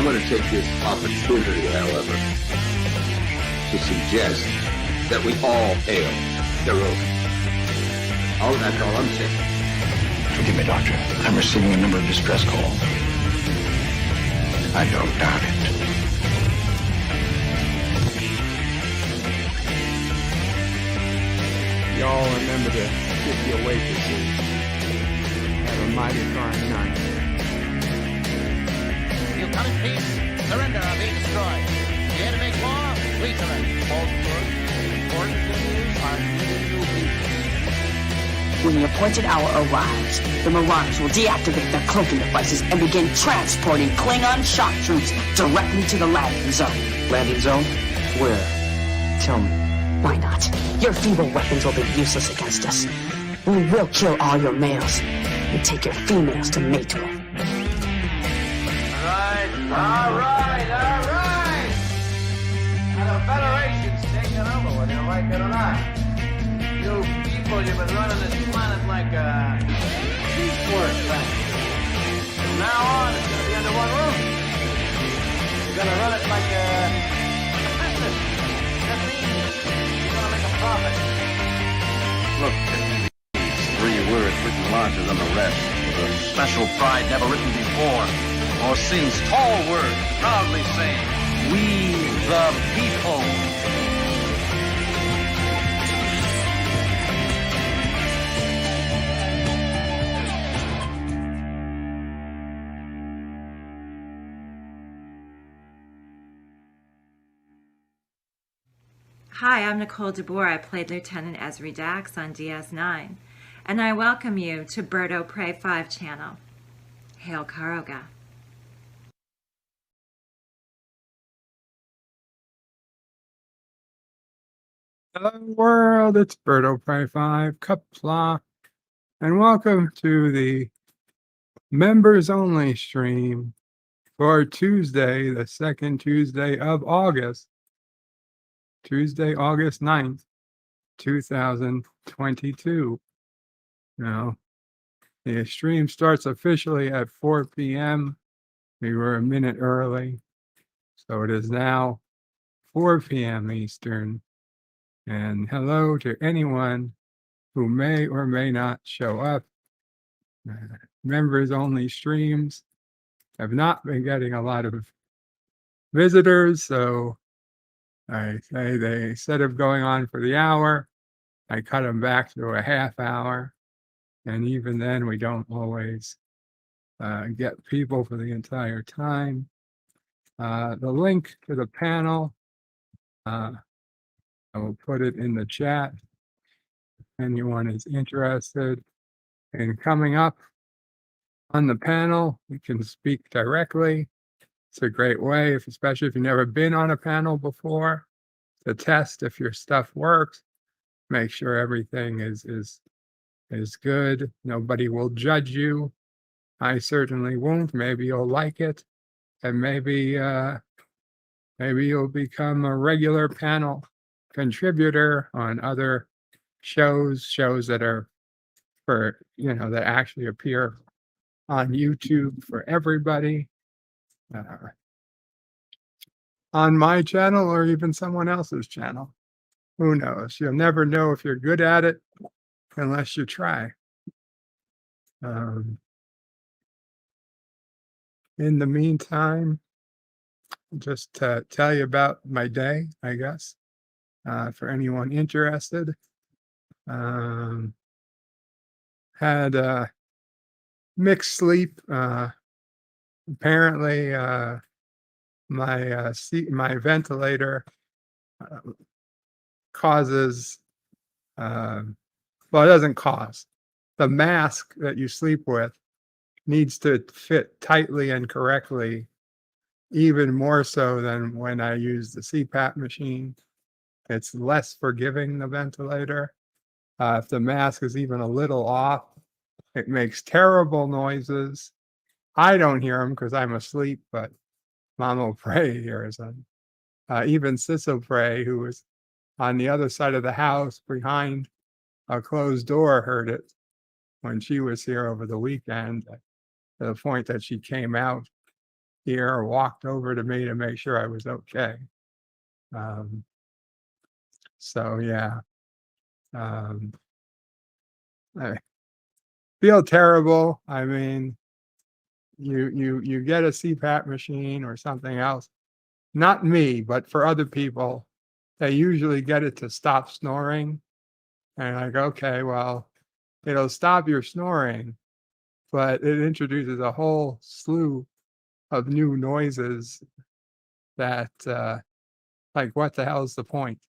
I'm going to take this opportunity, however, to suggest that we all hail Hiroki. Oh, that's all I'm saying. Forgive me, Doctor. I'm receiving a number of distress calls. I don't doubt it. Y'all remember to get your waitresses. Have a mighty fine night. You come in peace, surrender or be destroyed. You here to make war? We surrender. Falsehood, important things are giving you people. When the appointed hour arrives, the Marauders will deactivate their cloaking devices and begin transporting Klingon shock troops directly to the landing zone. Landing zone? Where? Tell me. Why not? Your feeble weapons will be useless against us. We will kill all your males and take your females to mate with. All right. Now the Federation's taking over, whether you like it or not. You people, you've been running this planet like a piecework factory. From now on, it's gonna be under one roof. You're gonna run it like a business. That means you're gonna make a profit. Look, these 3 words written larger than the rest, with a special pride never written before. Orsin's tall word, proudly saying, "We the people." Hi, I'm Nicole DeBoer. I played Lieutenant Ezri Dax on DS9, and I welcome you to Birdo Prey 5 channel. Hail Karoga. Hello world, it's Birdo Prey 5, Kapla, and welcome to the members only stream for Tuesday, the second Tuesday of August, Tuesday, August 9th, 2022. Now, the stream starts officially at 4 p.m. We were a minute early, so it is now 4 p.m. Eastern. And hello to anyone who may or may not show up. Members only streams have not been getting a lot of visitors, so I say they, instead of going on for the hour, I cut them back to a half hour. And even then, we don't always get people for the entire time. The link to the panel, I will put it in the chat. If anyone is interested in coming up on the panel, you can speak directly. It's a great way, especially if you've never been on a panel before, to test if your stuff works, make sure everything is good. Nobody will judge you. I certainly won't. Maybe you'll like it, and maybe you'll become a regular panel contributor on other shows that are for, that actually appear on YouTube for everybody, on my channel or even someone else's channel. Who knows? You'll never know if you're good at it unless you try. In the meantime, just to tell you about my day, I guess. For anyone interested, had mixed sleep. Apparently, my ventilator causes. Well, it doesn't cause. The mask that you sleep with needs to fit tightly and correctly, even more so than when I use the CPAP machine. It's less forgiving, the ventilator. If the mask is even a little off, it makes terrible noises. I don't hear them because I'm asleep, but Mama Prey hears them. Even Sissel Prey, who was on the other side of the house behind a closed door, heard it when she was here over the weekend, to the point that she came out here walked over to me to make sure I was okay. So yeah, I feel terrible. I mean, you get a CPAP machine or something else. Not me, but for other people, they usually get it to stop snoring. And like, okay, well, it'll stop your snoring, but it introduces a whole slew of new noises that, like, what the hell is the point?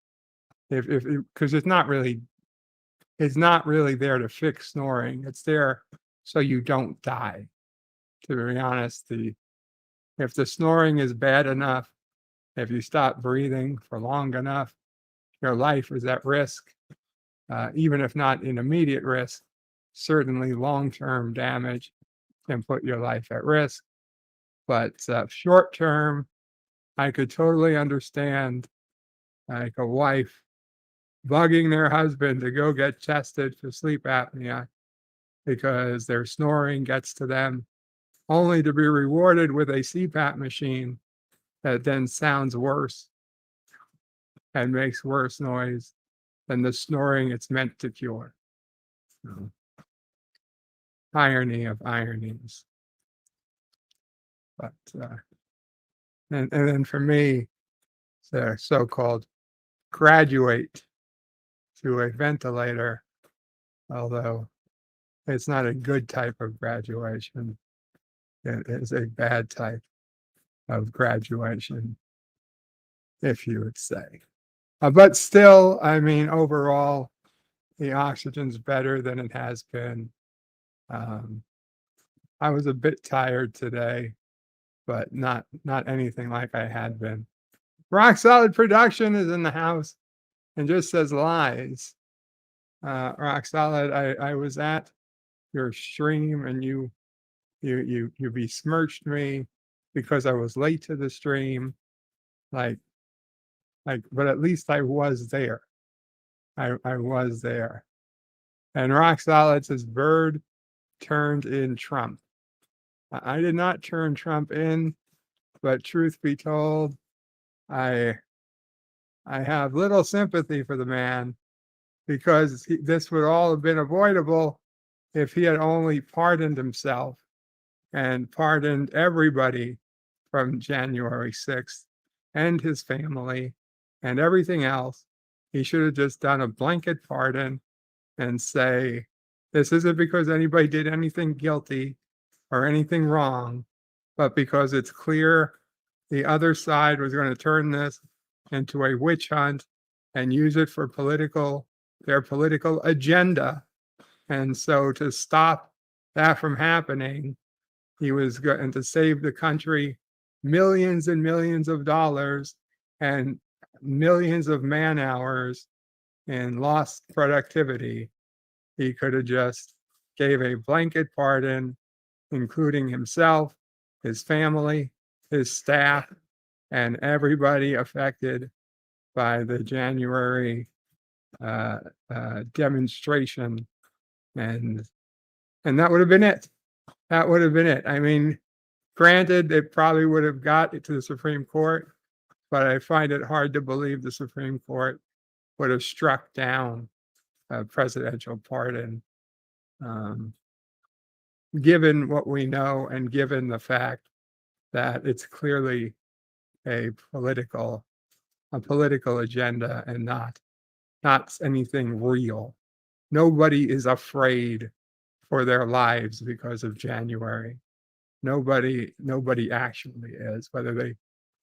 If because it's not really there to fix snoring. It's there so you don't die. To be honest, if the snoring is bad enough, if you stop breathing for long enough, your life is at risk. Even if not in immediate risk, certainly long-term damage can put your life at risk. But short-term, I could totally understand like a wife bugging their husband to go get tested for sleep apnea because their snoring gets to them, only to be rewarded with a CPAP machine that then sounds worse and makes worse noise than the snoring it's meant to cure. So, irony of ironies. But and then for me, the so-called graduate to a ventilator, although it's not a good type of graduation. It is a bad type of graduation, if you would say. But still, I mean, overall, the oxygen's better than it has been. I was a bit tired today, but not anything like I had been. Rock Solid Production is in the house and just says lies. Rock Solid, I was at your stream and you besmirched me because I was late to the stream. Like, but at least I was there. I was there. And Rock Solid says Bird turned in Trump. I did not turn Trump in, but truth be told, I have little sympathy for the man because this would all have been avoidable if he had only pardoned himself and pardoned everybody from January 6th and his family and everything else. He should have just done a blanket pardon and say, this isn't because anybody did anything guilty or anything wrong, but because it's clear the other side was going to turn this into a witch hunt and use it for their political agenda. And so to stop that from happening, he was going to save the country millions and millions of dollars and millions of man hours and lost productivity. He could have just gave a blanket pardon, including himself, his family, his staff, and everybody affected by the January demonstration. And that would have been it. That would have been it. I mean, granted, it probably would have got it to the Supreme Court, but I find it hard to believe the Supreme Court would have struck down a presidential pardon, given what we know and given the fact that it's clearly a political agenda and not anything real. Nobody is afraid for their lives because of January. Nobody actually is. Whether they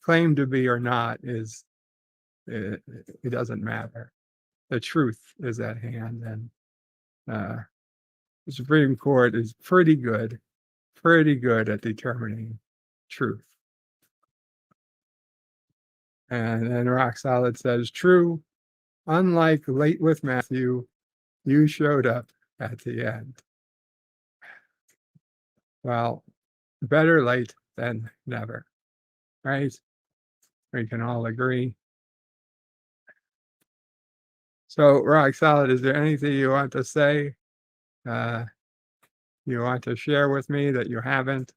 claim to be or not it doesn't matter. The truth is at hand, and the Supreme Court is pretty good at determining truth. And then Rock Solid says, true, unlike Late with Matthew, you showed up at the end. Well, better late than never, right? We can all agree. So, Rock Solid, is there anything you want to say? You want to share with me that you haven't?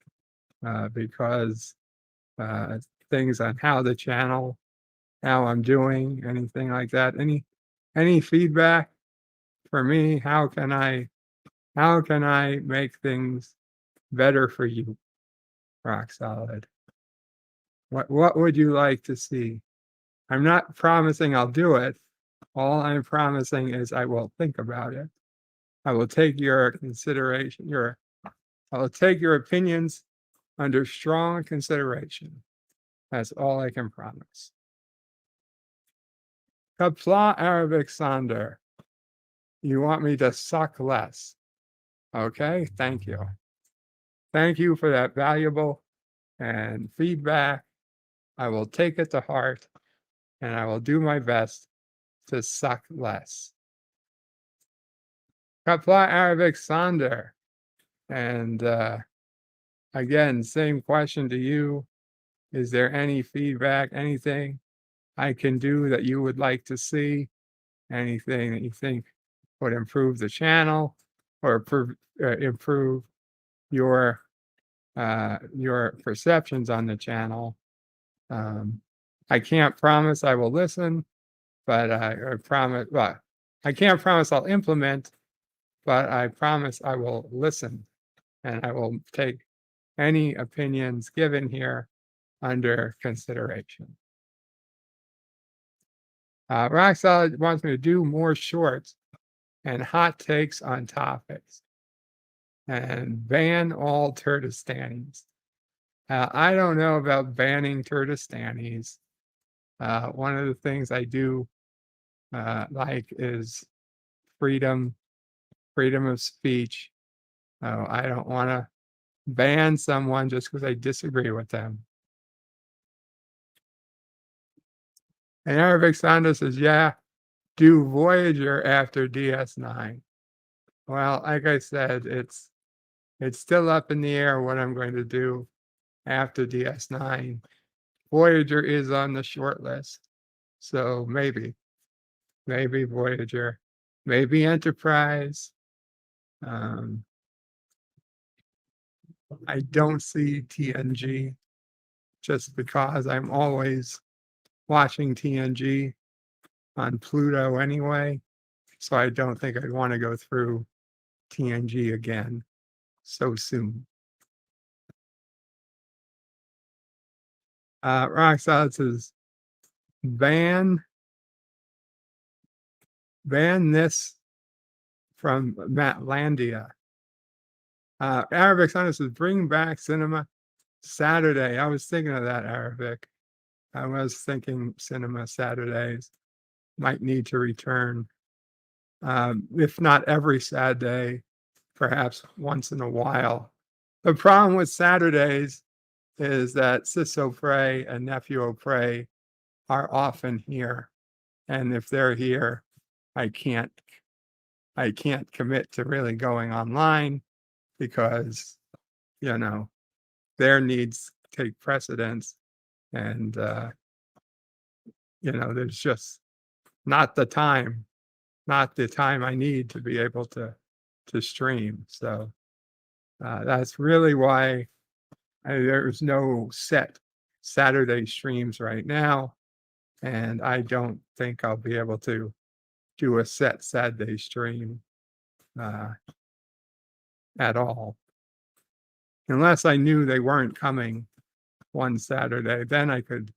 Because things on how the channel, how I'm doing, anything like that. Any feedback for me? How can I make things better for you? Rock Solid. What would you like to see? I'm not promising I'll do it. All I'm promising is I will think about it. I will take your consideration, I will take your opinions under strong consideration. That's all I can promise. Kapla Arabic Sander. You want me to suck less? Okay, thank you. Thank you for that valuable and feedback. I will take it to heart and I will do my best to suck less. Kapla Arabic Sander. And again, same question to you. Is there any feedback, anything I can do that you would like to see? Anything that you think would improve the channel or improve your perceptions on the channel? I can't promise I will listen, but I promise. Well, I can't promise I'll implement, but I promise I will listen, and I will take any opinions given here under consideration. Rock Solid wants me to do more shorts and hot takes on topics and ban all Turdistanis. I don't know about banning Turdistanis. One of the things I do like is freedom of speech. I don't want to ban someone just because I disagree with them. And Arabic Sanda says, yeah, do Voyager after DS9. Well, like I said, it's still up in the air what I'm going to do after DS9. Voyager is on the short list. So maybe Voyager, maybe Enterprise. I don't see TNG just because I'm always watching TNG on Pluto anyway. So I don't think I'd want to go through TNG again so soon. Rock Solid says, ban this from Matlandia. Arabic Sun says, bring back Cinema Saturday. I was thinking of that, Arabic. I was thinking Cinema Saturdays might need to return. If not every Saturday, perhaps once in a while. The problem with Saturdays is that Sis O'Prey and Nephew O'Prey are often here. And if they're here, I can't commit to really going online because, their needs take precedence. And, there's just not the time I need to be able to stream. So that's really why there's no set Saturday streams right now. And I don't think I'll be able to do a set Saturday stream at all. Unless I knew they weren't coming one Saturday, then I could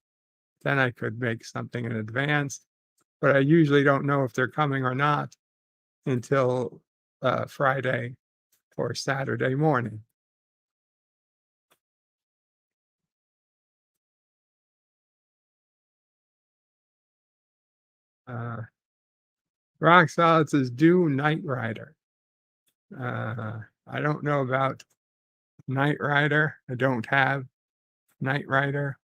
make something in advance. But I usually don't know if they're coming or not until Friday or Saturday morning. Rock Solid says, do Knight Rider. I don't know about Knight Rider. I don't have Knight Rider.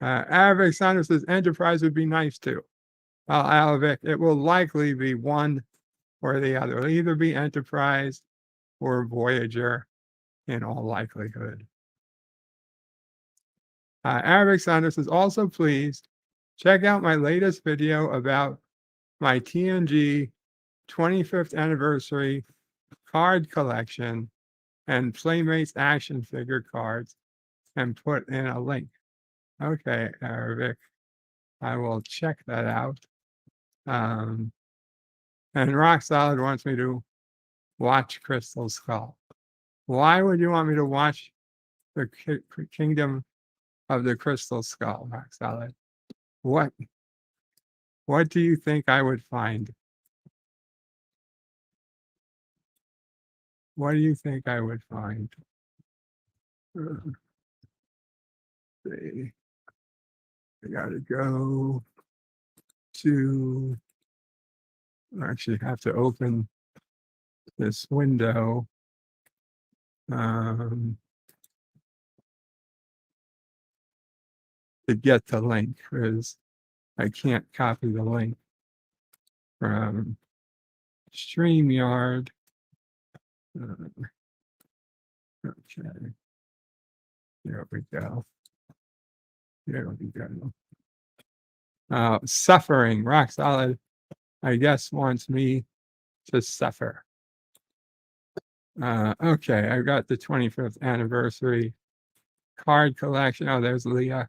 Arabic Sanders says, Enterprise would be nice too. Alavic, it will likely be one or the other. It'll either be Enterprise or Voyager in all likelihood. Arabic Sanders says, also please check out my latest video about my TNG 25th anniversary card collection and Playmates action figure cards and put in a link. Okay, Vic, I will check that out. And Rock Solid wants me to watch Crystal Skull. Why would you want me to watch the Kingdom of the Crystal Skull, Rock Solid? What do you think I would find? What do you think I would find? See. I gotta go to, I actually have to open this window. To get the link, because I can't copy the link from StreamYard. Okay. There we go. There we go. Suffering. Rock Solid, I guess, wants me to suffer. Okay, I got the 25th anniversary card collection. Oh, there's Leah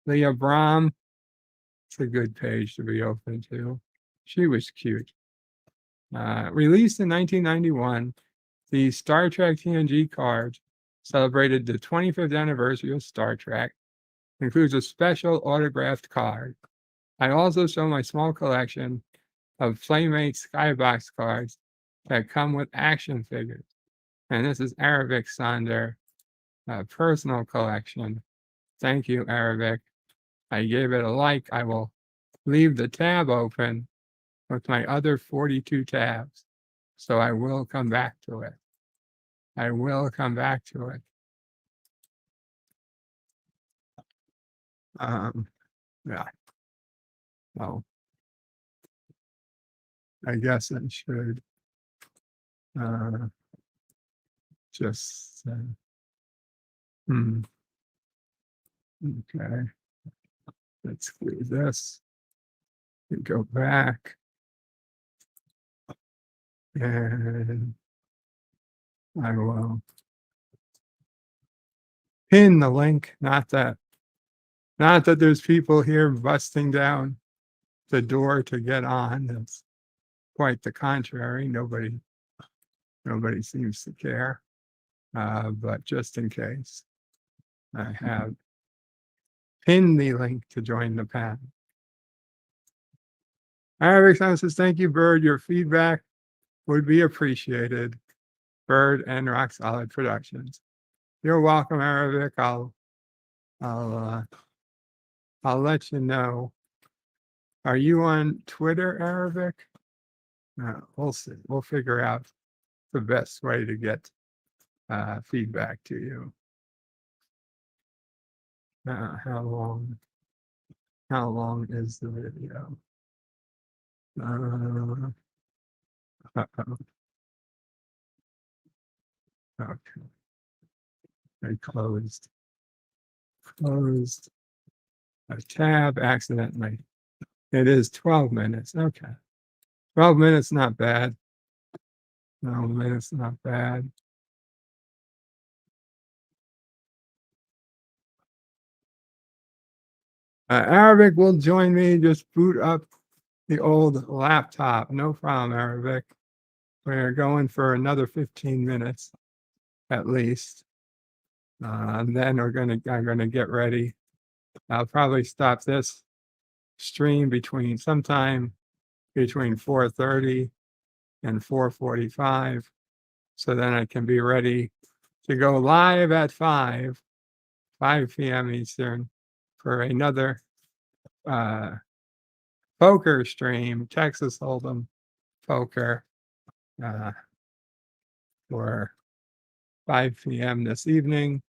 Brahm. It's a good page to be open to. She was cute. Released in 1991, the Star Trek TNG card celebrated the 25th anniversary of Star Trek. Includes a special autographed card. I also show my small collection of Playmate Skybox cards that come with action figures. And this is Aravic Sonder, personal collection. Thank you, Aravic. I gave it a like. I will leave the tab open with my other 42 tabs. So I will come back to it. I will come back to it. Yeah. Well, I guess I should just okay. Let's clear this. We go back. And I will pin the link. Not that there's people here busting down the door to get on. That's quite the contrary. Nobody seems to care. But just in case, I have pinned the link to join the panel. Arabic Sound says, thank you, Bird. Your feedback would be appreciated. Bird and Rock Solid Productions. You're welcome, Arabic. I'll let you know. Are you on Twitter, Arabic? We'll see. We'll figure out the best way to get feedback to you. How long is the video? Okay. I closed a tab accidentally. It is 12 minutes. Okay. 12 minutes, not bad. 12 minutes, not bad. Arabic will join me. Just boot up the old laptop. No problem, Arabic. We're going for another 15 minutes at least. And then I'm gonna get ready. I'll probably stop this stream sometime between 4:30 and 4:45. So then I can be ready to go live at 5 p.m. Eastern for another poker stream, Texas Hold'em poker, for 5 p.m. this evening,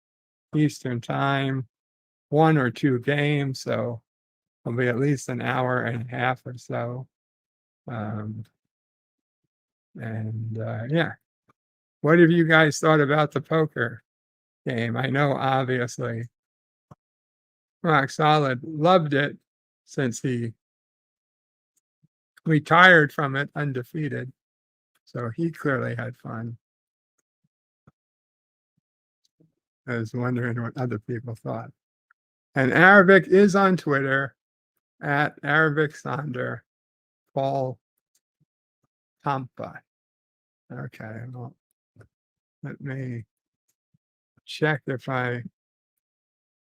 Eastern time, 1 or 2 games, so it'll be at least an hour and a half or so. Yeah, what have you guys thought about the poker game? I know obviously Rock Solid loved it since he retired from it undefeated, so he clearly had fun. I was wondering what other people thought. And Arabic is on Twitter at Arabic Sonder Paul Tampa. Okay, well, let me check if I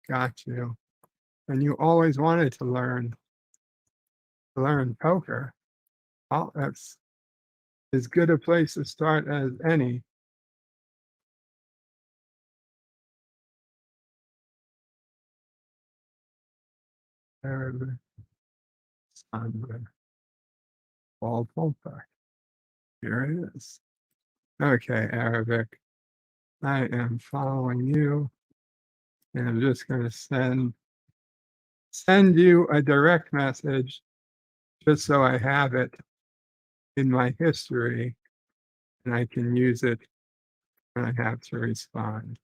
got you. And you always wanted to learn poker. Oh, that's as good a place to start as any. Arabic Sonder Paul Tampa. Here it is. Okay, Arabic. I am following you. And I'm just going to send you a direct message just so I have it in my history and I can use it when I have to respond.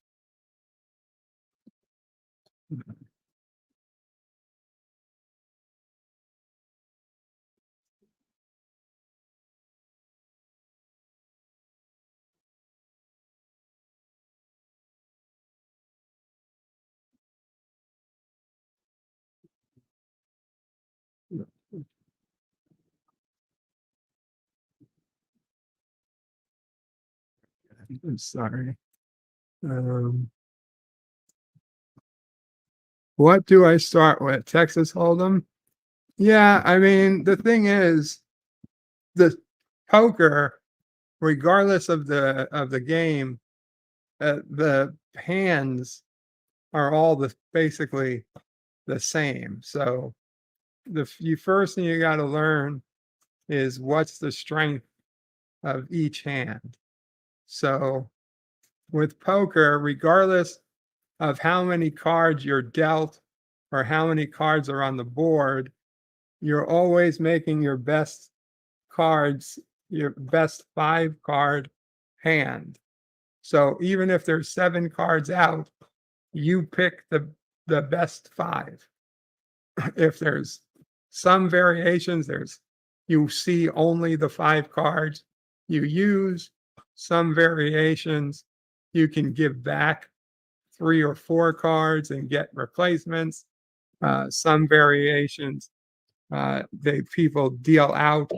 I'm sorry. What do I start with? Texas Hold'em? Yeah, I mean, the thing is, the poker, regardless of the game, the hands are all basically the same. So the first thing you got to learn is what's the strength of each hand. So with poker, regardless of how many cards you're dealt or how many cards are on the board, you're always making your best cards, your best 5-card hand. So even if there's 7 cards out, you pick the best 5. If there's some variations, you see only the 5 cards you use. Some variations, you can give back 3 or 4 cards and get replacements. Some variations, people deal out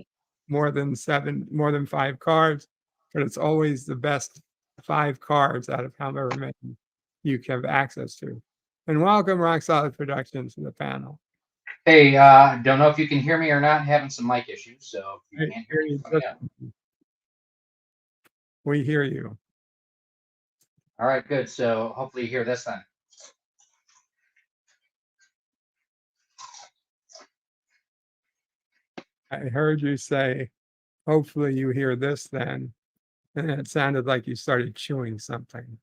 more than 5 cards, but it's always the best 5 cards out of however many you have access to. And welcome Rock Solid Productions to the panel. Hey, don't know if you can hear me or not. Having some mic issues, so if you can't hear me, we hear you. All right, good. So hopefully you hear this then. I heard you say, hopefully you hear this then. And it sounded like you started chewing something.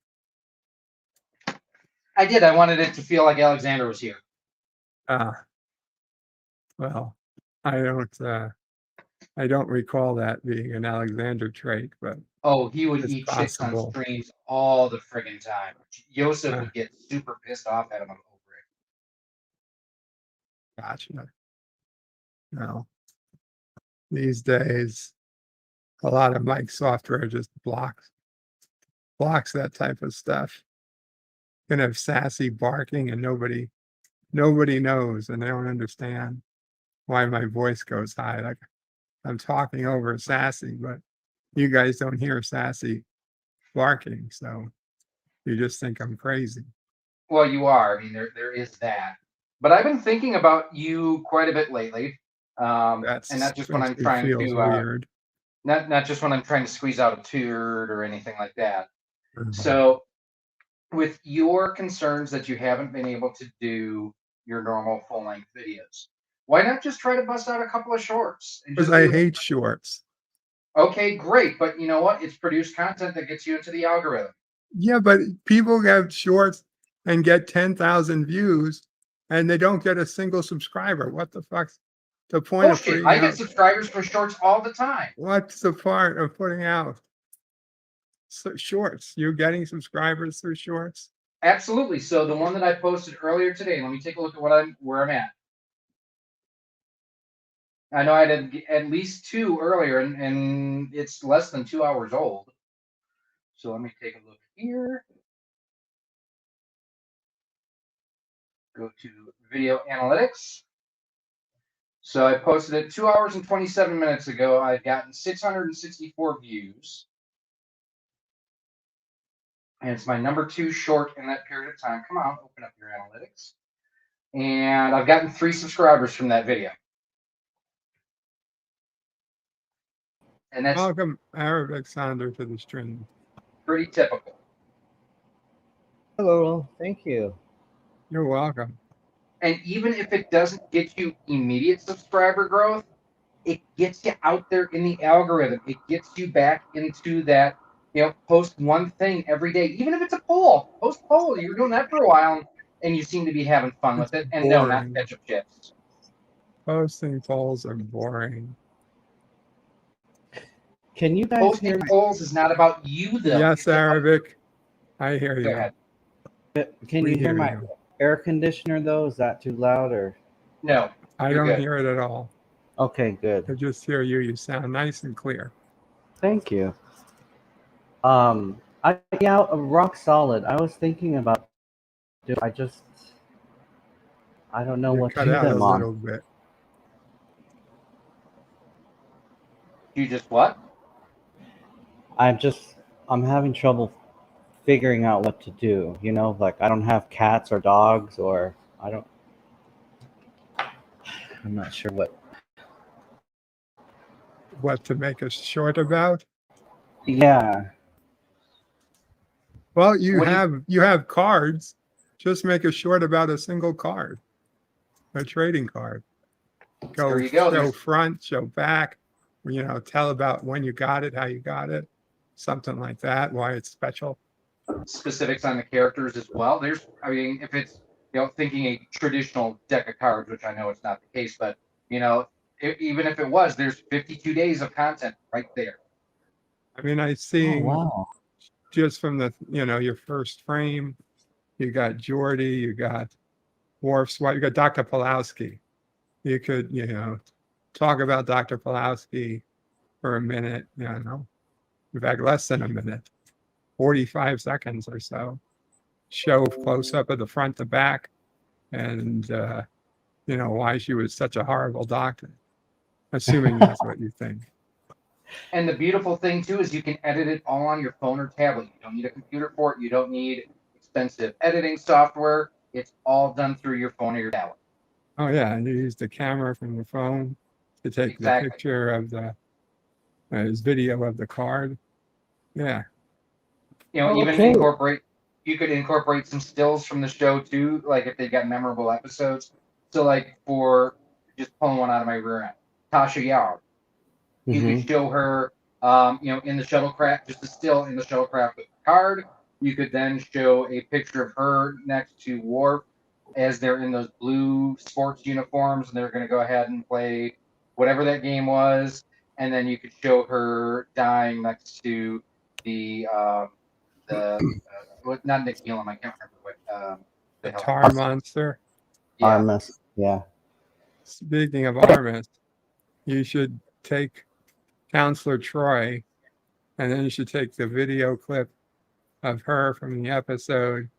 I did. I wanted it to feel like Alexander was here. Well, I don't recall that being an Alexander trait, but oh, he would it's eat chicks on possible. streams all the friggin' time. Yosef would get super pissed off at him over it. Gotcha. No. These days, a lot of mic software just blocks that type of stuff. You can have sassy barking and nobody knows and they don't understand why my voice goes high. Like I'm talking over sassy, but you guys don't hear sassy barking, so you just think I'm crazy. Well, you are. I mean, there is that. But I've been thinking about you quite a bit lately. And not just when I'm trying to weird. Not just when I'm trying to squeeze out a turd or anything like that. So with your concerns that you haven't been able to do your normal full-length videos, why not just try to bust out a couple of shorts? Because I hate shorts. Okay, great. But you know what? It's produced content that gets you into the algorithm. Yeah, but people get shorts and get 10,000 views and they don't get a single subscriber. What the fuck's the point of putting I get subscribers for shorts all the time. What's the part of putting out shorts? You're getting subscribers through shorts? Absolutely. So the one that I posted earlier today, let me take a look at where I'm at. I know I had at least 2 earlier, and it's less than 2 hours old. So let me take a look here. go to video analytics. So I posted it 2 hours and 27 minutes ago. I've gotten 664 views. And it's my number 2 short in that period of time. Come on, open up your analytics. And I've gotten 3 subscribers from that video. And that's Welcome, Arabic Sonder, to the stream. pretty typical. Hello, thank you. You're welcome. And even if it doesn't get you immediate subscriber growth, it gets you out there in the algorithm. It gets you back into that, post one thing every day. Even if it's a poll, post poll. You're doing that for a while, and you seem to be having fun with it. And no, not Boring. ketchup chips. Posting polls are boring. Can you guys hear Posting polls is not about you, though. Yes, It's about- Arabic. I hear Go you. ahead. Can We you hear hear my you. air conditioner though? Is that too loud or? No. I You're don't good. hear it at all. Okay, good. I just hear you. You sound nice and clear. Thank you. Rock solid. I was thinking about. I don't know You what to cut do out a them on. little bit. You just what? I'm having trouble figuring out what to do. Like I don't have cats or dogs, or I'm not sure what. What to make us short about? Yeah. Well, you What do you- have cards. Just make a short about a single card, a trading card. Go There you go. show There's- front, show back. Tell about when you got it, how you got it, something like that. Why it's special. Specifics on the characters as well. If it's thinking a traditional deck of cards, which I know it's not the case, but even if it was, there's 52 days of content right there. I mean, I see Oh, wow. just from the your first frame, you got Geordie, you got Worf's wife, you got Dr. Pulowski. You could talk about Dr. Pulowski for a minute. In fact, less than a minute, 45 seconds or so. Show close up of the front to back, and why she was such a horrible doctor. Assuming that's what you think. And the beautiful thing too is you can edit it all on your phone or tablet. You don't need a computer for it. You don't need expensive editing software. It's all done through your phone or your tablet. Oh yeah, and you use the camera from the phone to take Exactly. the picture of the his video of the card. Yeah, Even Okay. you could incorporate some stills from the show too, like if they've got memorable episodes. So like for just pulling one out of my rear end, Tasha Yar. You Mhm. could show her, in the shuttlecraft, just a still in the shuttlecraft with the card. You could then show a picture of her next to Worf as they're in those blue sports uniforms, and they're going to go ahead and play whatever that game was. And then you could show her dying next to not Nick Gillum, I can't remember what. the hell. tar monster. Yeah. Artemis. Yeah. Speaking of Artemis, you should take Counselor Troy, and then you should take the video clip of her from the episode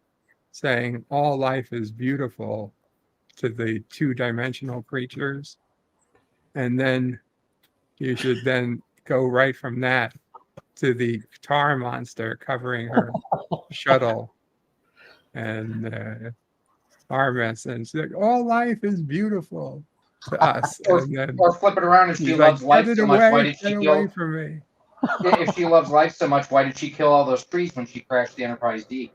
saying all life is beautiful to the two-dimensional creatures, and then you should then go right from that to the tar monster covering her shuttle and Artemis, and she's like, all life is beautiful to us. And then Or flip it around, if she he's loves like, life get it so much, why away, did she get kill? away from me. If she loves life so much, why did she kill all those trees when she crashed the Enterprise D?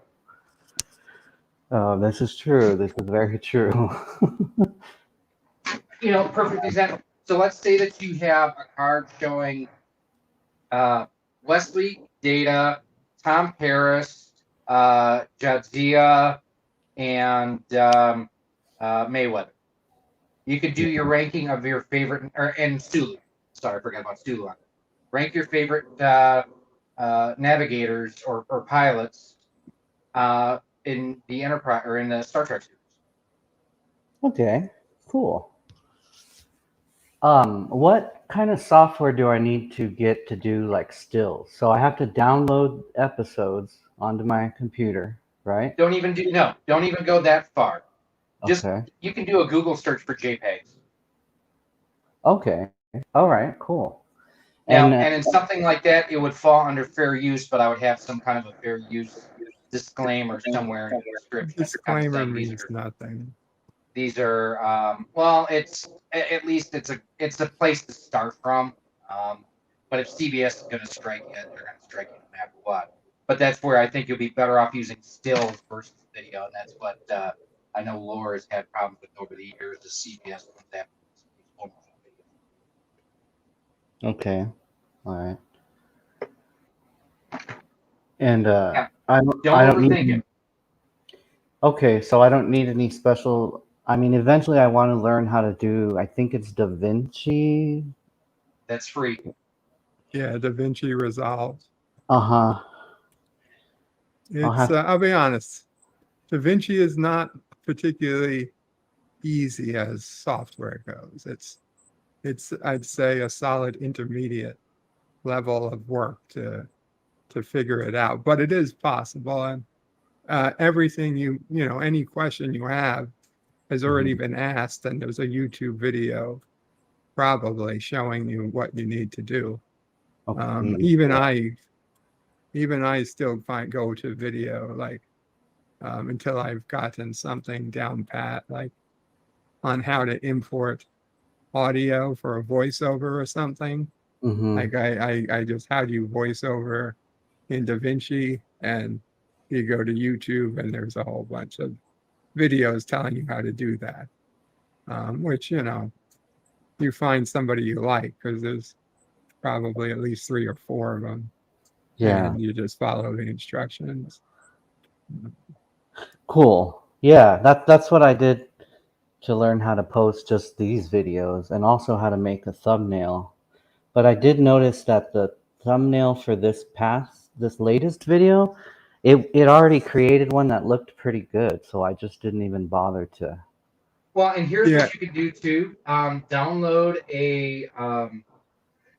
Oh, this is true. This is very true. Perfect example. So let's say that you have a card showing Wesley, Data, Tom Paris, Jadzia, and Mayweather. You could do your ranking of your favorite, and Sulu. Sorry, I forgot about Sulu. Rank your favorite navigators or pilots in the Enterprise or in the Star Trek series. Okay, cool. What kind of software do I need to get to do like stills? So I have to download episodes onto my computer, right? Don't even go that far. Just Okay. you can do a Google search for JPEGs. Okay. All right. Cool. Now, And and in something like that, it would fall under fair use, but I would have some kind of a fair use disclaimer somewhere in the description. Kind of Disclaimer saying means nothing. these are well, it's at least it's a place to start from. But if CBS is going to strike it, they're going to strike it no matter what. But that's where I think you'll be better off using stills versus video, and that's what I know Laura has had problems with over the years. The CBS ones have. okay. All right. And Yeah, I don't don't overthink need. it. Okay, so I don't need any special. I mean, eventually I want to learn how to do. I think it's DaVinci. That's free. Yeah, DaVinci Resolve. Uh huh. I'll It's have. I'll be honest. DaVinci is not particularly easy as software goes. It's I'd say a solid intermediate level of work to figure it out, but it is possible. And everything any question you have has already been asked, and there's a YouTube video probably showing you what you need to do. Okay. Even I still go to video like until I've gotten something down pat, like on how to import audio for a voiceover or something. Mm-hmm. Like I just how do you voice over in DaVinci, and you go to YouTube and there's a whole bunch of videos telling you how to do that. Which you find somebody you like, because there's probably at least 3 or 4 of them, Yeah. and you just follow the instructions. Cool. Yeah. That's what I did to learn how to post just these videos, and also how to make a thumbnail. But I did notice that the thumbnail for this latest video, it already created one that looked pretty good, so I just didn't even bother to. Well, and here's Yeah. what you could do too. Download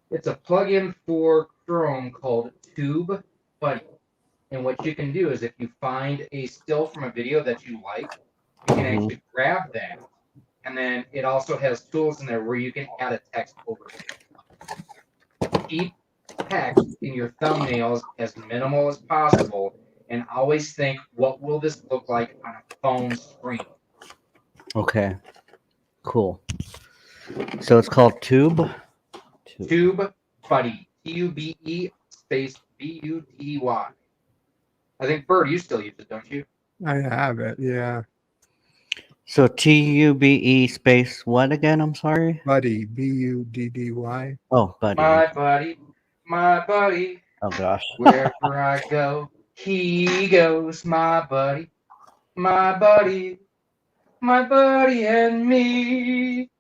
it's a plugin for Chrome called Tube Buddy. And what you can do is, if you find a still from a video that you like, you can actually grab that. And then it also has tools in there where you can add a text over it. Keep text in your thumbnails as minimal as possible, and always think, what will this look like on a phone screen? Okay. Cool. So it's called Tube. Tube Buddy. TUBE space BUTY. I think, Bird, you still use it, don't you? I have it, yeah. So TUBE space what again? I'm sorry. Buddy, BUDDY. Oh, Buddy. My buddy. Oh gosh. Wherever I go, he goes. My buddy, my buddy, my buddy and me.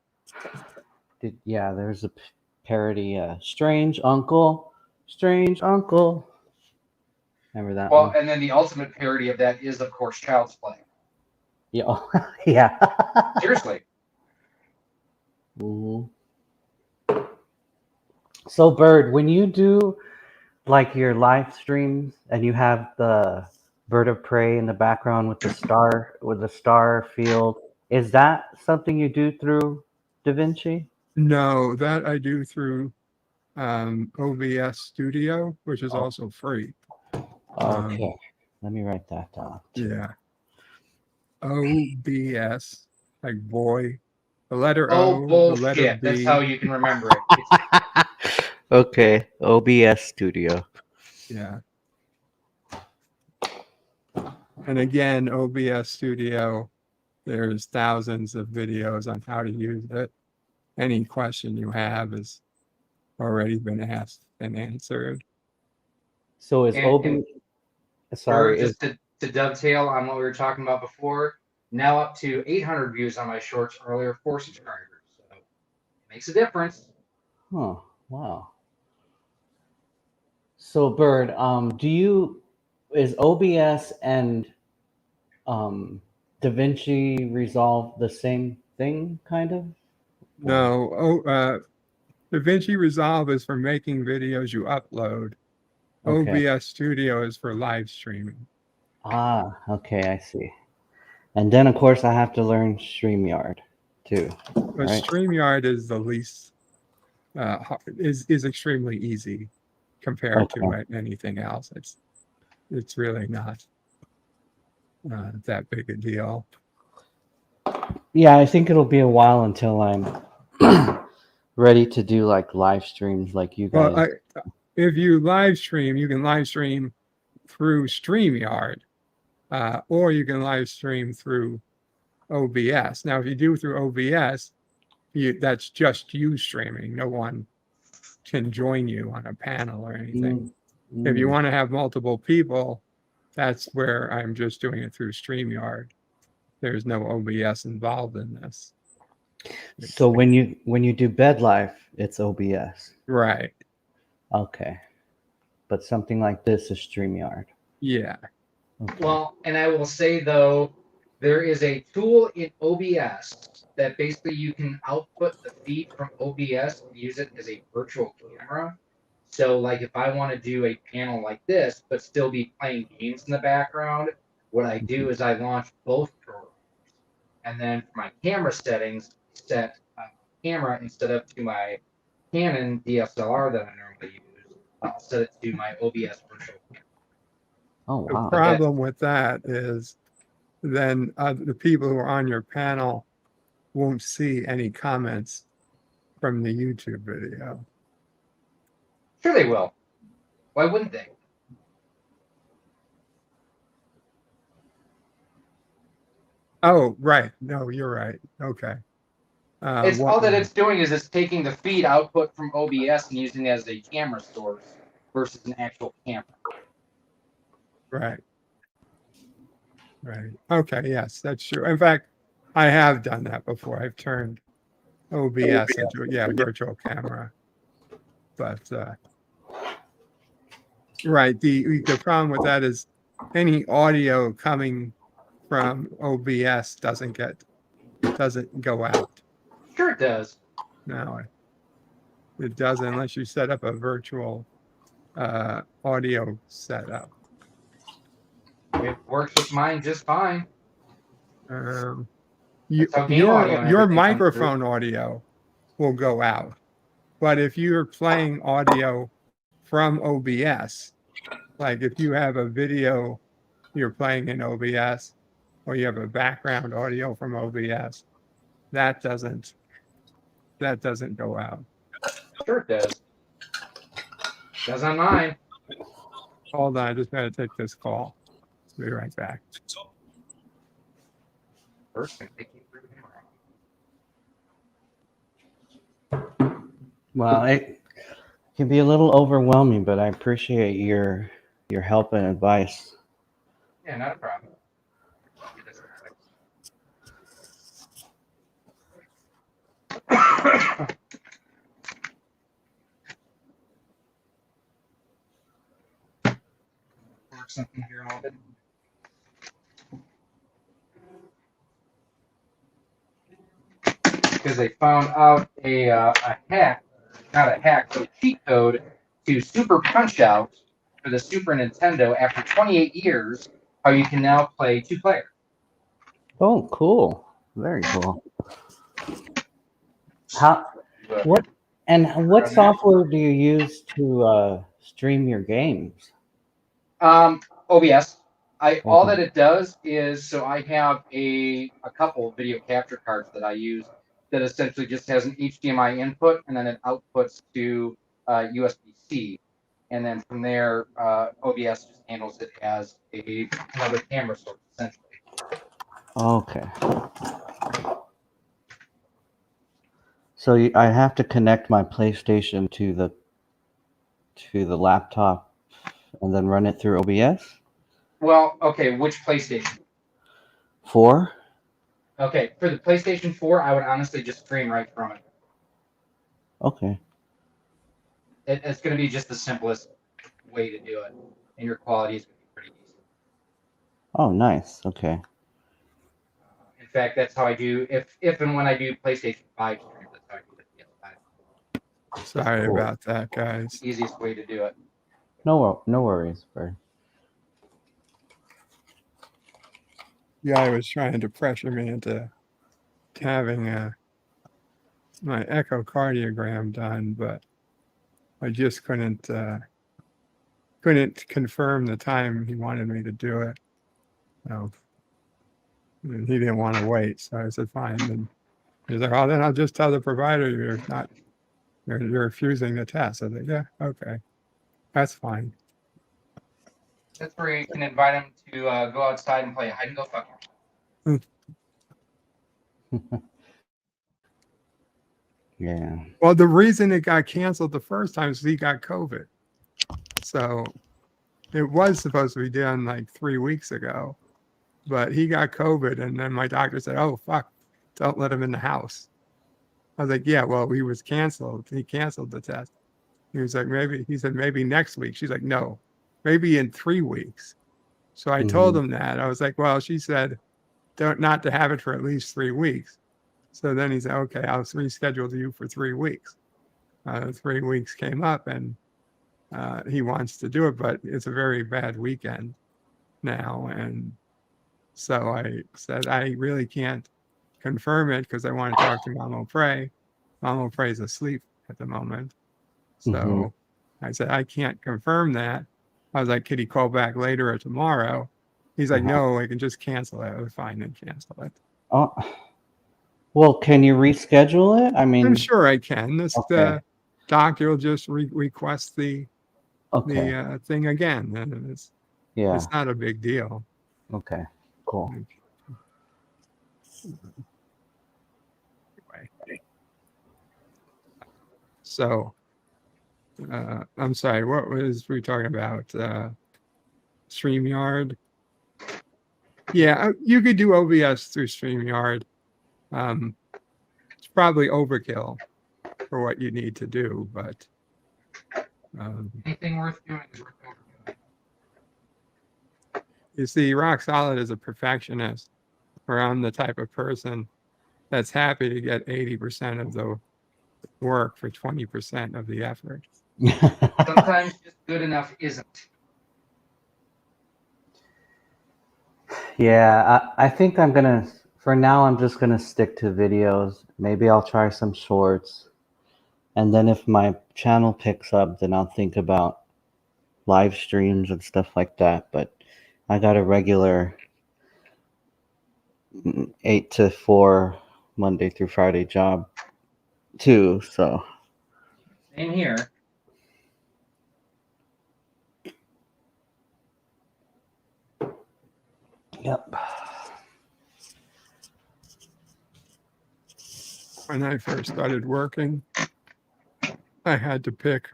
Yeah, there's a parody. Strange Uncle. Remember that Well, one? and then the ultimate parody of that is, of course, Child's Play. Yeah. Yeah. Seriously. Mhm. So, Bird, when you do like your live streams and you have the bird of prey in the background with the star field, is that something you do through DaVinci? No, that I do through OBS Studio, which is also free. Okay. Let me write that down. Yeah. OBS, like boy, the letter Oh, O, the letter bullshit. B. That's how you can remember it. It's- Okay. OBS Studio. Yeah. And again, OBS Studio, there's thousands of videos on how to use it. Any question you have has already been asked and answered. So is And- OBS... Sorry. Just to dovetail on what we were talking about before, now up to 800 views on my shorts, earlier 4 subscribers. So it makes a difference. Huh. Wow. So, Bird, is OBS and DaVinci Resolve the same thing, kind of? No, DaVinci Resolve is for making videos you upload. Okay. OBS Studio is for live streaming. Ah, okay, I see. And then, of course, I have to learn StreamYard too. But Right. StreamYard is the least is extremely easy compared to anything else. It's really not that big a deal. Yeah, I think it'll be a while until I'm ready to do like live streams like you guys. Well, if you live stream, you can live stream through StreamYard, or you can live stream through OBS. Now, if you do through OBS, that's just you streaming. No one can join you on a panel or anything. If you want to have multiple people, that's where I'm just doing it through StreamYard. There's no OBS involved in this. So when you do Bed Life, it's OBS. Right. Okay. But something like this is StreamYard. Yeah. Okay. Well, and I will say though, there is a tool in OBS that basically you can output the feed from OBS and use it as a virtual camera. So like if I want to do a panel like this, but still be playing games in the background, what I do is I launch both programs. And then for my camera settings, set camera instead of to my Canon DSLR that I normally use, I'll set it to my OBS virtual camera. Oh, wow. The problem with that is then the people who are on your panel won't see any comments from the YouTube video. Sure they will. Why wouldn't they? Oh, right. No, you're right. Okay. It's all that it's doing is it's taking the feed output from OBS and using it as a camera source versus an actual camera. Right. Right. Okay. Yes, that's true. In fact, I have done that before. I've turned OBS into a virtual camera. But right, the problem with that is any audio coming from OBS doesn't go out. Sure it does. No, it doesn't unless you set up a virtual audio setup. It works with mine just fine. Your everything microphone audio will go out, but if you're playing audio from OBS, like if you have a video you're playing in OBS, or you have a background audio from OBS, that doesn't go out. Sure it does. Does on mine. Hold on, I just gotta take this call. Be right back. Well, it can be a little overwhelming, but I appreciate your help and advice. Yeah, not a problem. Something here in a little bit. Because they found out a hack, not a hack, but a cheat code to Super Punch Out for the Super Nintendo after 28 years, how you can now play 2-player. Oh, cool. Very cool. What software do you use to stream your games? OBS. All that it does is, so I have a couple video capture cards that I use that essentially just has an HDMI input and then it outputs to USB-C, and then from there OBS just handles it as another camera source essentially. Okay. So I have to connect my PlayStation to the laptop and then run it through OBS? Well, okay, which PlayStation? 4? Okay, for the PlayStation 4, I would honestly just stream right from it. Okay. It's going to be just the simplest way to do it, and your quality is going to be pretty decent. Oh, nice. Okay. In fact, that's how I do, if and when I do PlayStation 5 streams, that's how I do it. Yeah, Sorry about that, guys. Easiest way to do it. No worries, Bird. guy was trying to pressure me into having my echocardiogram done, but I just couldn't confirm the time he wanted me to do it. So and he didn't want to wait, so I said fine. And he's like, "Oh, then I'll just tell the provider you're refusing the test." I was like, "Yeah, okay, that's fine." That's where you can invite him to go outside and play hide and go fuck. Yeah. Well, the reason it got canceled the first time is he got COVID. So it was supposed to be done like 3 weeks ago, but he got COVID, and then my doctor said, "Oh fuck, don't let him in the house." I was like, "Yeah, well, he was canceled. He canceled the test." He was like, "Maybe," he said, "maybe next week." She's like, "No, maybe in 3 weeks." So I told him that. I was like, "Well, she said not to have it for at least 3 weeks." So then he said, "Okay, I'll reschedule you for 3 weeks." 3 weeks came up, and he wants to do it, but it's a very bad weekend now. And so I said, I really can't confirm it because I want to talk to Mom O'Prey. Mom O'Prey's asleep at the moment. So I said, I can't confirm that. I was like, could he call back later or tomorrow? He's like, no, I can just cancel it. I was fine and cancel it. Oh, well, can you reschedule it? I mean, I'm sure I can. This okay. doctor will just request the Okay. thing again, and it's Yeah. not a big deal. Okay. Cool. Anyway. So, I'm sorry. What was we talking about? StreamYard. Yeah, you could do OBS through StreamYard. It's probably overkill for what you need to do, but Anything worth doing is worth doing. you see, Rock Solid is a perfectionist, where I'm the type of person that's happy to get 80% of the work for 20% of the effort. Sometimes just good enough isn't. Yeah, I think for now, I'm just gonna stick to videos. Maybe I'll try some shorts. And then if my channel picks up, then I'll think about live streams and stuff like that. But I got a regular 8 to 4 Monday through Friday job too, so. Same here. Yep. When I first started working, I had to pick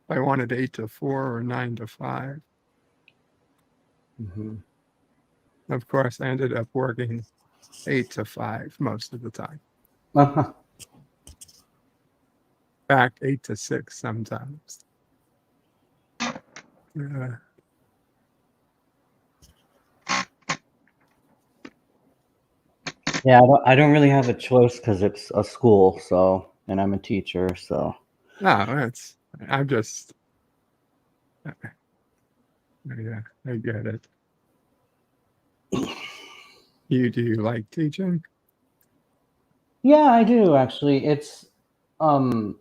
if I wanted 8 to 4 or 9 to 5. Of course, I ended up working 8 to 5 most of the time. Uh-huh. In fact, 8 to 6 sometimes. Yeah, I don't really have a choice because it's a school, so, and I'm a teacher, so. No, I'm just, yeah, I get it. Do you like teaching? Yeah, I do actually. It's I'm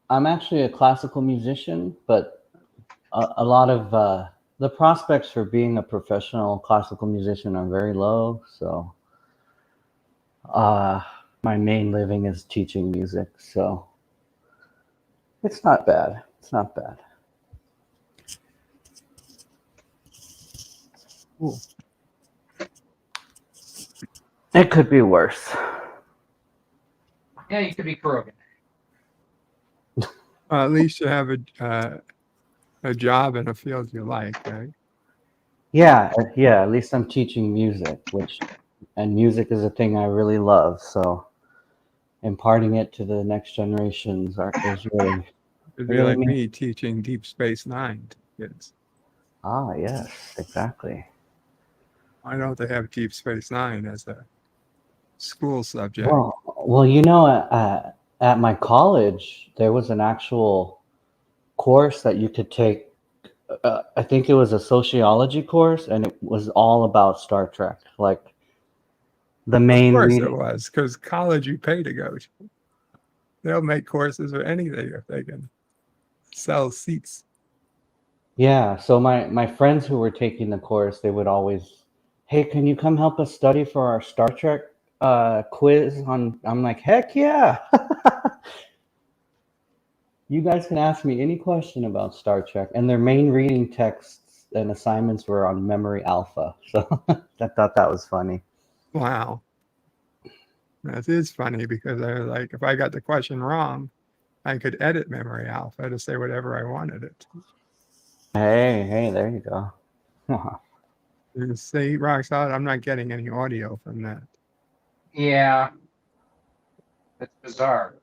actually a classical musician, but a lot of the prospects for being a professional classical musician are very low, so my main living is teaching music, so it's not bad. It's not bad. Cool. It could be worse. Yeah, you could be Krogan. At least you have a job in a field you like, right? Yeah, at least I'm teaching music, and music is a thing I really love, so imparting it to the next generations is really. It'd be like me teaching Deep Space Nine to kids. Ah, yes, exactly. Why don't they have Deep Space Nine as a school subject? Well, you know, at my college, there was an actual course that you could take I think it was a sociology course, and it was all about Star Trek. Like the Of main course it reading. was, because college you pay to go to. They'll make courses or anything if they can sell seats. Yeah, so my friends who were taking the course, they would always, hey, can you come help us study for our Star Trek quiz on? I'm like, heck yeah. You guys can ask me any question about Star Trek. And their main reading texts and assignments were on Memory Alpha. So I thought that was funny. Wow. That is funny because I was like, if I got the question wrong, I could edit Memory Alpha to say whatever I wanted it. Hey, there you go. You see, Rock Solid, I'm not getting any audio from that. Yeah. That's bizarre.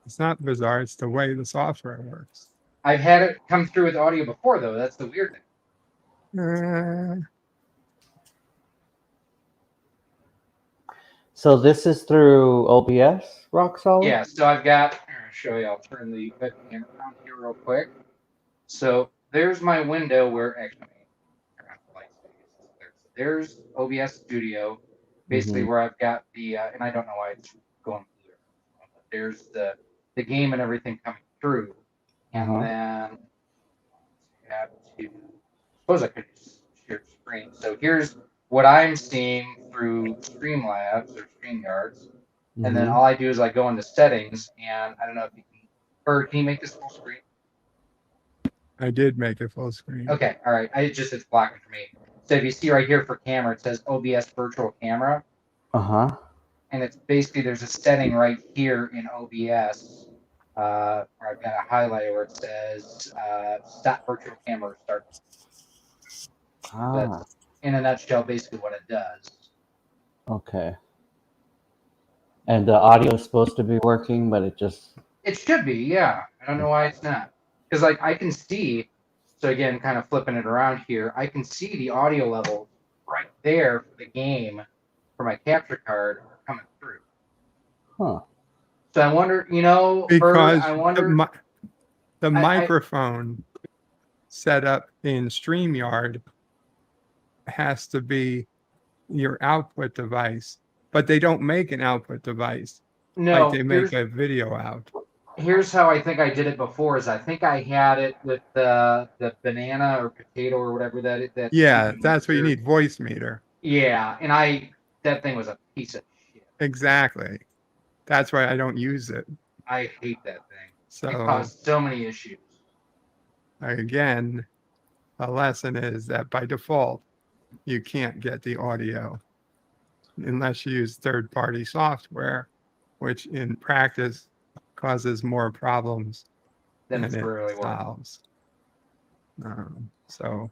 It's not bizarre, it's the way the software works. I've had it come through with audio before, though. That's the weird thing. So this is through OBS, Rock Solid? Yeah, so I've got, I'll show you, I'll turn the webcam around here real quick. So there's my window where, actually, there's OBS Studio, basically where I've got the, and I don't know why it's going blue. But there's the game and everything coming through. And then I have to, suppose I could share screen. So here's what I'm seeing through Streamlabs or StreamYards. And then all I do is I go into settings, and I don't know if you can, or can you make this full screen? I did make it full screen. Okay, all right. It's blocking for me. So if you see right here for camera, it says OBS virtual camera. And it's basically, there's a setting right here in OBS where I've got a highlighter where it says stop virtual camera start. That's in a nutshell basically what it does. Okay. And the audio is supposed to be working, but it just... It should be, yeah. I don't know why it's not. Because like I can see, so again, kind of flipping it around here, I can see the audio level right there for the game for my capture card coming through. So I wonder, because I wonder, the microphone set up in StreamYard has to be your output device, but they don't make an output device. No, like they make a video out. Here's how I think I did it before. Is I think I had it with the banana or potato or whatever that. Yeah, that's what you need, voice meter. Yeah, and that thing was a piece of shit. Exactly. That's why I don't use it. I hate that thing. So it caused so many issues. Again, a lesson is that by default, you can't get the audio unless you use third-party software, which in practice causes more problems than it really solves. So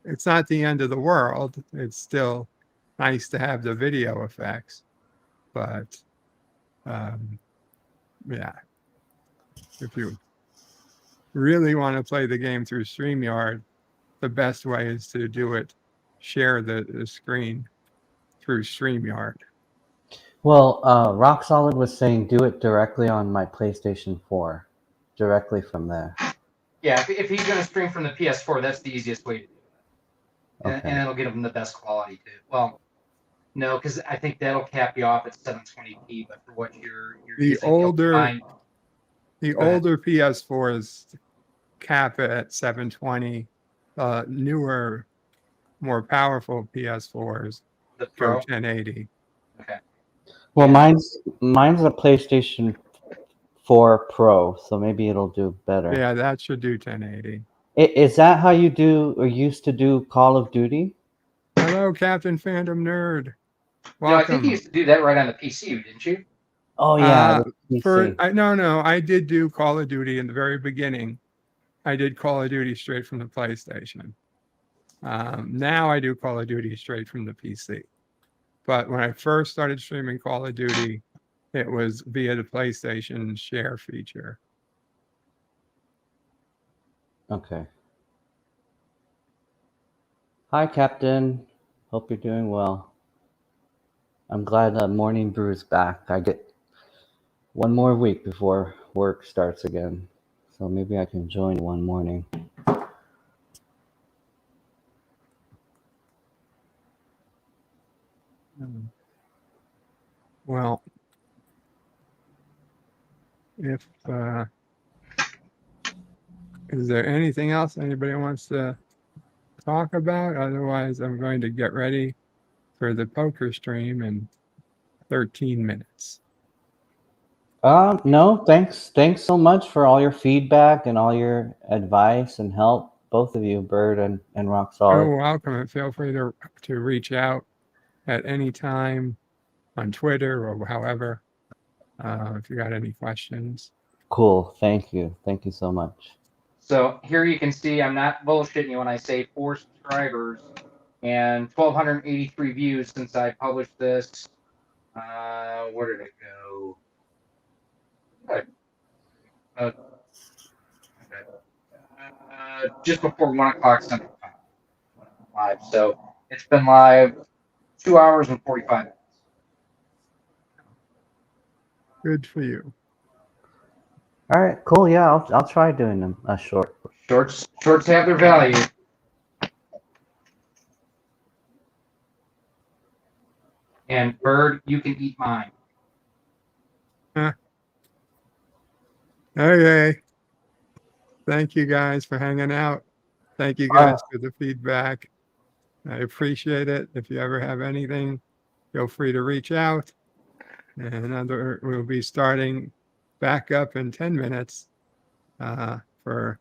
it's not the end of the world. It's still nice to have the video effects, but yeah, if you really want to play the game through StreamYard, the best way is to do it, share the screen through StreamYard. Well, Rock Solid was saying do it directly on my PlayStation 4, directly from there. Yeah, if he's going to stream from the PS4, that's the easiest way to do it. And it'll get him the best quality too. Well, no, because I think that'll cap you off at 720p, but for what you're the using, older PS4s cap it at 720. Newer, more powerful PS4s go 1080. Okay. Well, mine's a PlayStation 4 Pro, so maybe it'll do better. Yeah, that should do 1080. Is that how you do or used to do Call of Duty? Hello, Captain Phantom Nerd. Welcome. No, I think you used to do that right on the PC, didn't you? Oh yeah. No, I did do Call of Duty in the very beginning. I did Call of Duty straight from the PlayStation. Now I do Call of Duty straight from the PC. But when I first started streaming Call of Duty, it was via the PlayStation share feature. Okay. Hi, Captain. Hope you're doing well. I'm glad that Morning Brew's back. I get one more week before work starts again. So maybe I can join one morning. Well, if is there anything else anybody wants to talk about? Otherwise, I'm going to get ready for the poker stream in 13 minutes. No, thanks. Thanks so much for all your feedback and all your advice and help, both of you, Bird and Rock Solid. You're welcome, and feel free to reach out at any time on Twitter or however, if you got any questions. Cool. Thank you. Thank you so much. So here you can see I'm not bullshitting you when I say 4 subscribers and 1,283 views since I published this. Where did it go? Just before 1 o'clock Central Time. Live. So it's been live 2 hours and 45 minutes. Good for you. All right. Cool. Yeah, I'll try doing them a short. Shorts have their value. And Bird, you can eat mine. Okay. Thank you guys for hanging out. Thank you guys for the feedback. I appreciate it. If you ever have anything, feel free to reach out. And we'll be starting back up in 10 minutes for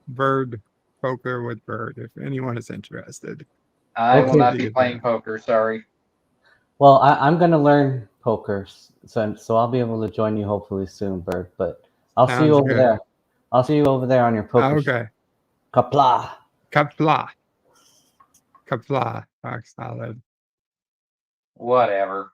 Bird Poker with Bird, if anyone is interested. I will Okay. not be playing poker, sorry. Well, I'm going to learn poker, so I'll be able to join you hopefully soon, Bird. But I'll see you Sounds over good. there. I'll see you over there on your poker. Okay. Kapla. Kapla. Kapla. Rock Solid. Whatever.